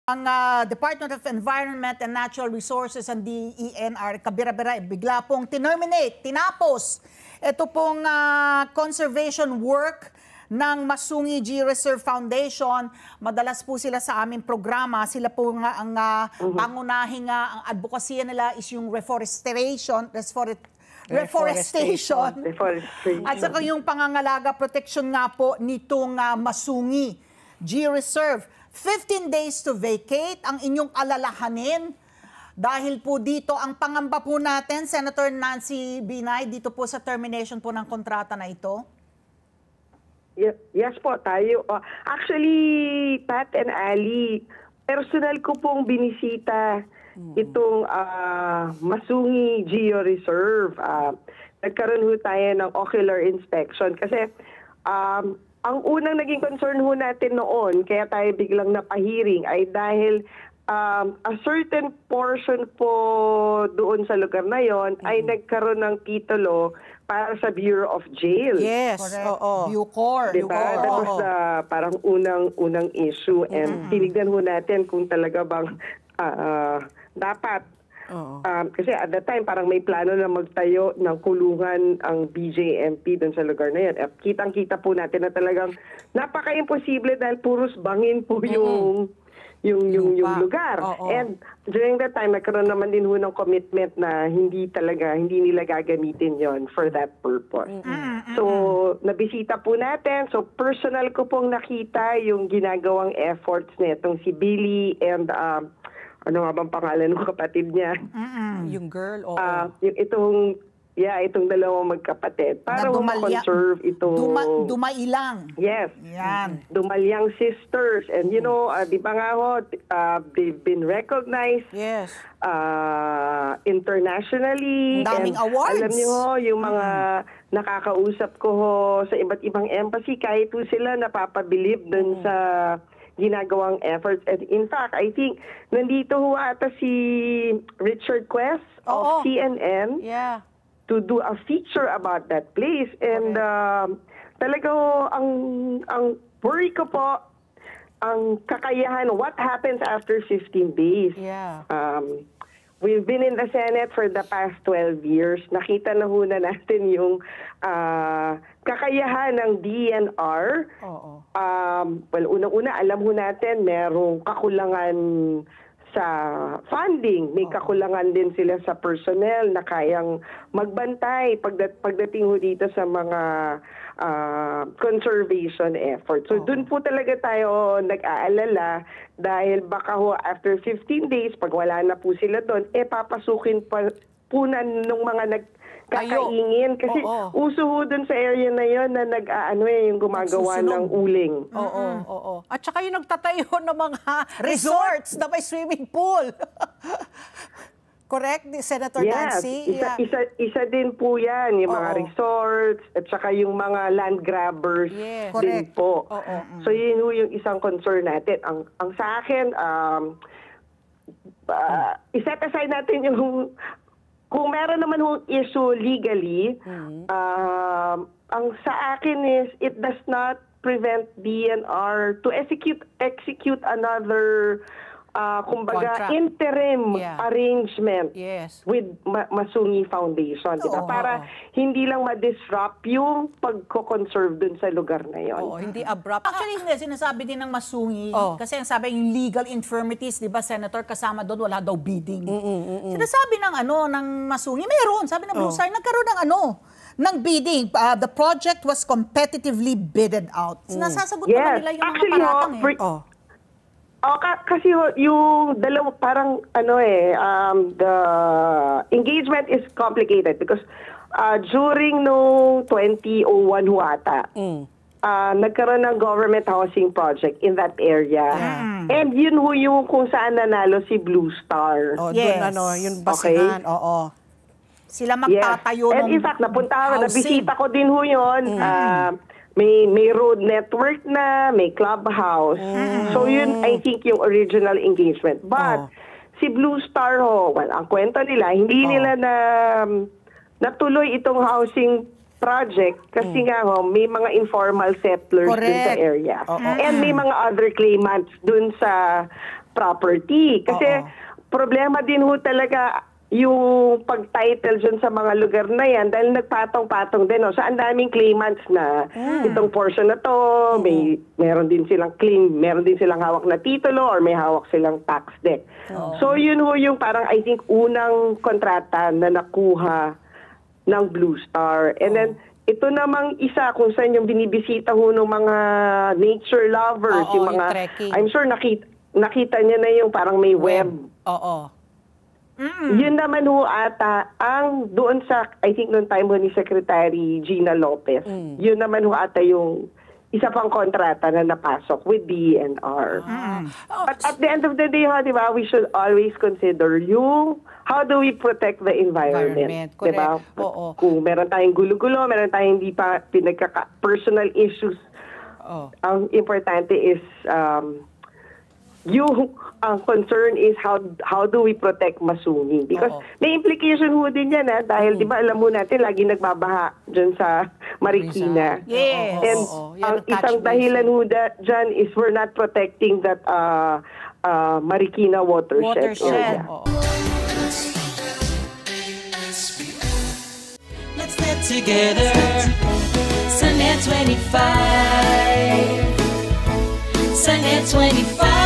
Ang Department of Environment and Natural Resources and DENR, kabira-bira, bigla pong tinapos ito pong conservation work ng Masungi G-Reserve Foundation. Madalas po sila sa aming programa. Sila po nga ang pangunahing ang advokasya nila is yung reforestation. At saka yung pangangalaga, protection nga po nitong Masungi G-Reserve. 15 days to vacate ang inyong alalahanin. Dahil po dito, ang pangamba po natin, Senator Nancy Binay, dito po sa termination po ng kontrata na ito. Yes po, tayo. Actually, Pat and Ali, personal ko pong binisita itong Masungi Geo Reserve. Nagkaroon ho tayo ng ocular inspection kasi ang unang naging concern ho natin noon, kaya tayo biglang napahiring, ay dahil a certain portion po doon sa lugar na yon ay nagkaroon ng titulo para sa Bureau of Jail. Yes, oo. Bucor. Diba? That was parang unang issue. And tinignan ho natin kung talaga bang dapat. Kasi at that time, parang may plano na magtayo ng kulungan ang BJMP doon sa lugar na yan. At kitang-kita po natin na talagang napaka-imposible dahil puros bangin po yung lugar. And during that time, nagkaroon naman din ho ng commitment na hindi nila gagamitin yon for that purpose. So, nabisita po natin. So, personal ko pong nakita yung ginagawang efforts nitong si Billy and ano nga bang pangalan ng kapatid niya? Yung girl, oo. Itong dalawang magkapatid. Para ma-conserve itong... Dumailang. Yes. Yan. Dumalyang sisters. And you know, di ba nga ho, they've been recognized internationally. Daming awards. Alam niyo ho, yung mga nakakausap ko ho sa iba't ibang embassy, kahit po sila napapabilib dun sa ginagawang efforts. And in fact, I think, nandito ho ata si Richard Quest of CNN to do a feature about that place. And talaga ho, ang worry ko po, ang kakayahan, what happens after 15 days? We've been in the Senate for the past 12 years. Nakita na ho na natin yung kakayahan ng DENR. Well, unang-una, alam ho natin, merong kakulangan sa funding. May kakulangan din sila sa personnel na kayang magbantay pagdating ho dito sa mga conservation efforts. So, dun po talaga tayo nag-aalala dahil baka ho after 15 days, pag wala na po sila doon, papasukin po na nung mga kakaingin. Kasi uso ho dun sa area na yon na yung gumagawa ng uling. Oo. At saka yung nagtatayo ng mga resorts na may swimming pool. Correct, Senator Nancy? Isa din po yan, yung mga resorts at saka yung mga land grabbers din po. So yun yung isang concern natin. Ang sa akin, iset aside natin yung kung meron naman yung issue legally, ang sa akin is it does not prevent DENR to execute another kumbaga interim arrangement with Masungi Foundation, diba? Para hindi lang ma-disrupt yung pagko-conserve dun sa lugar na yon. Hindi abrupt. Actually, sinasabi din ng Masungi, kasi ang sabi yung legal infirmities, diba, Senator, kasama doon, wala daw bidding. Sinasabi ng Masungi, meron, sabi ng Blue Star, nagkaroon ng bidding. The project was competitively bidded out. Nasasagot naman nila yung mga paratang kasi yung dalawa parang the engagement is complicated because during no 2001 ho ata, nagkaroon ng government housing project in that area. And yun ho yung kung saan nanalo si Blue Star. Yung basihan. Sila magtatayo ng And in fact, nabisita ko din ho yun. May road network na, may clubhouse. So yun, I think yung original engagement. But si Blue Star ang kwento nila, hindi nila natuloy itong housing project kasi nga may mga informal settlers dun sa area. And may mga other claimants dun sa property. Kasi problema din ho talaga yung pag-title dyan sa mga lugar na yan dahil nagpatong-patong din. So, ang daming claimants na itong portion na to, meron din silang claim, meron din silang hawak na titulo or may hawak silang tax deck. So, yun ho yung parang I think unang kontrata na nakuha ng Blue Star. And then, ito namang isa kung saan yung binibisita ho ng mga nature lovers, yung mga, yung trekking. I'm sure nakita niya na yung parang may web. Oo. Yun naman ho ata ang doon sa, I think noong time ho ni Secretary Gina Lopez, yun naman ho ata yung isa pang kontrata na napasok with DENR. But at the end of the day, di ba, we should always consider yung how do we protect the environment. Di ba? Oo. Kung meron tayong gulo-gulo, meron tayong hindi pa personal issues, ang importante is yung ang concern is how do we protect masungin? Because may implication ho din yan dahil di ba alam mo natin lagi nagbabaha dyan sa Marikina. Yes. And ang isang dahilan ho dyan is we're not protecting that Marikina watershed area. Let's get together. Sunday 25. Sunday 25.